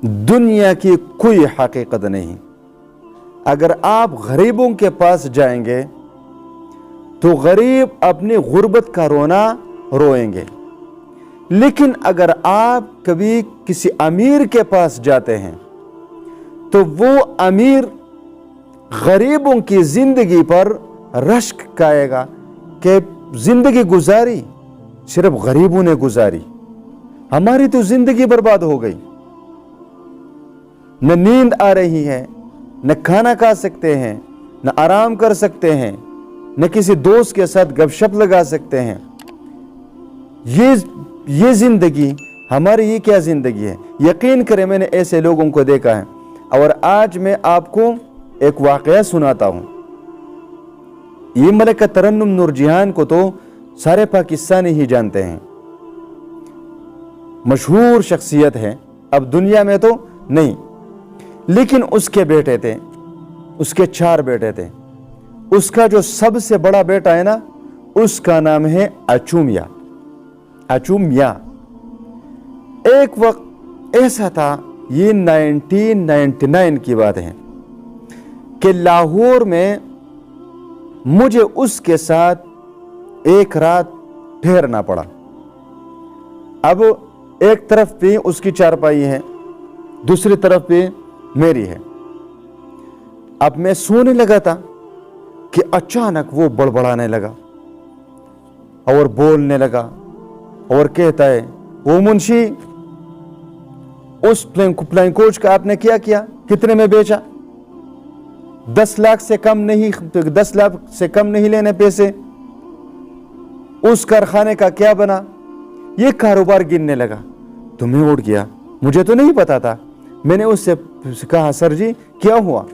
दुनिया की कोई हकीकत नहीं। अगर आप गरीबों के पास जाएंगे तो गरीब अपनी गुर्बत का रोना रोएंगे, लेकिन अगर आप कभी किसी अमीर के पास जाते हैं तो वो अमीर गरीबों की जिंदगी पर रश्क खाएगा कि जिंदगी गुजारी सिर्फ गरीबों ने गुजारी, हमारी तो जिंदगी बर्बाद हो गई। न नींद आ रही है, न खाना खा सकते हैं, न आराम कर सकते हैं, न किसी दोस्त के साथ गपशप लगा सकते हैं। ये जिंदगी हमारी, ये क्या जिंदगी है? यकीन करें मैंने ऐसे लोगों को देखा है। और आज मैं आपको एक वाकया सुनाता हूं। ये मलिका तरन्नुम नूरजहां को तो सारे पाकिस्तानी ही जानते हैं, मशहूर शख्सियत है, अब दुनिया में तो नहीं, लेकिन उसके बेटे थे, उसके 4 बेटे थे। उसका जो सबसे बड़ा बेटा है ना, उसका नाम है अचूमिया। अचूमिया एक वक्त ऐसा था, ये 1999 की बात है, कि लाहौर में मुझे उसके साथ एक रात ठहरना पड़ा। अब एक तरफ पे उसकी चारपाई है, दूसरी तरफ पे मेरी है। अब मैं सोने लगा था कि अचानक वो बड़बड़ाने लगा और बोलने लगा और कहता है, वो मुंशी, उस फ्लाइंग कोच का आपने क्या किया, कितने में बेचा? 10 लाख से कम नहीं, 10 लाख से कम नहीं लेने पैसे। उस कारखाने का क्या बना? ये कारोबार गिनने लगा। तो मैं उठ गया, मुझे तो नहीं पता था। मैंने उससे कहा, सर जी क्या हुआ?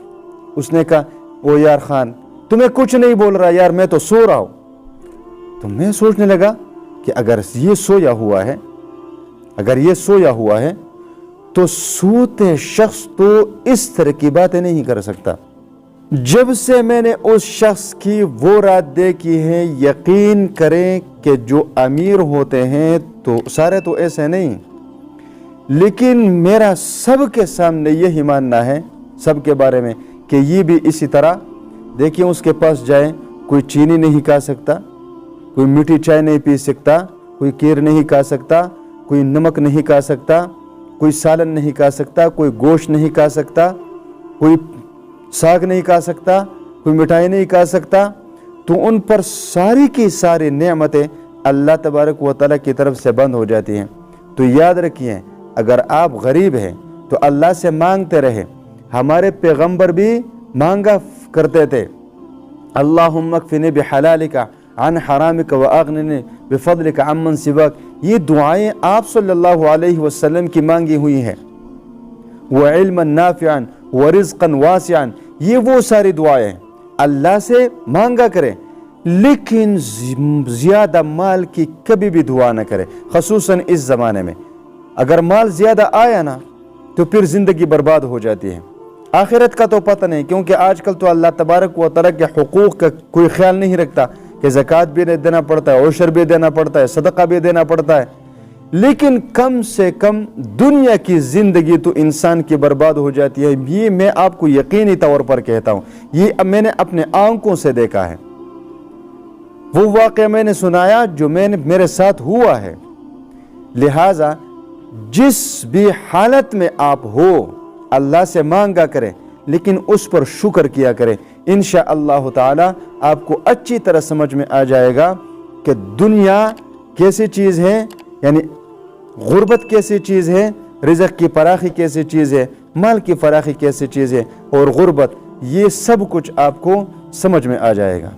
उसने कहा, ओ यार खान, तुम्हें कुछ नहीं बोल रहा यार, मैं तो सो रहा हूं। तो मैं सोचने लगा कि अगर ये सोया हुआ है, अगर ये सोया हुआ है तो सोते शख्स तो इस तरह की बातें नहीं कर सकता। जब से मैंने उस शख्स की वो रात देखी है, यकीन करें कि जो अमीर होते हैं तो सारे तो ऐसे नहीं, लेकिन मेरा सबके सामने यही मानना है, सबके बारे में, कि ये भी इसी तरह। देखिए, उसके पास जाए, कोई चीनी नहीं खा सकता, कोई मीठी चाय नहीं पी सकता, कोई खीर नहीं खा सकता, कोई नमक नहीं खा सकता, कोई सालन नहीं खा सकता, कोई गोश्त नहीं खा सकता, कोई साग नहीं खा सकता, कोई मिठाई नहीं खा सकता। तो उन पर सारी की सारी नेमतें अल्लाह तबारक व तआला की तरफ से बंद हो जाती हैं। तो याद रखिए, अगर आप गरीब हैं तो अल्लाह से मांगते रहे। हमारे पैगंबर भी मांगा करते थे, अल्लाहुम्मा कफ़िनी बिहलालिका अन हरामिका व अग़निनी बिफ़ज़लिका अम्मन सिवाक। ये दुआएं आप सल्लल्लाहु अलैहि वसल्लम की मांगी हुई हैं। व इल्मन नाफ़िअन व रिज़्क़न वासिअन, ये वो सारी दुआएं अल्लाह से मांगा करें, लेकिन ज़्यादा माल की कभी भी दुआ न करें, ख़ुसूसन इस ज़माने में। अगर माल ज़्यादा आया ना तो फिर ज़िंदगी बर्बाद हो जाती है। आखिरत का तो पता नहीं, क्योंकि आजकल तो अल्लाह तबारक व तआला के हुकूक का कोई ख्याल नहीं रखता कि ज़कात भी देना पड़ता है, उशर भी देना पड़ता है, सदका भी देना पड़ता है। लेकिन कम से कम दुनिया की ज़िंदगी तो इंसान की बर्बाद हो जाती है। ये मैं आपको यकीनी तौर पर कहता हूँ, ये अब मैंने अपने आंखों से देखा है। वो वाक़या मैंने सुनाया जो मेरे साथ हुआ है। लिहाजा जिस भी हालत में आप हो, अल्लाह से मांगा करें, लेकिन उस पर शुक्र किया करें। इंशाअल्लाह ताला आपको अच्छी तरह समझ में आ जाएगा कि दुनिया कैसी चीज़ है, यानी गुर्बत कैसी चीज़ है, रिज़्क़ की फराखी कैसी चीज़ है, माल की फराखी कैसी चीज़ है, और गुर्बत, ये सब कुछ आपको समझ में आ जाएगा।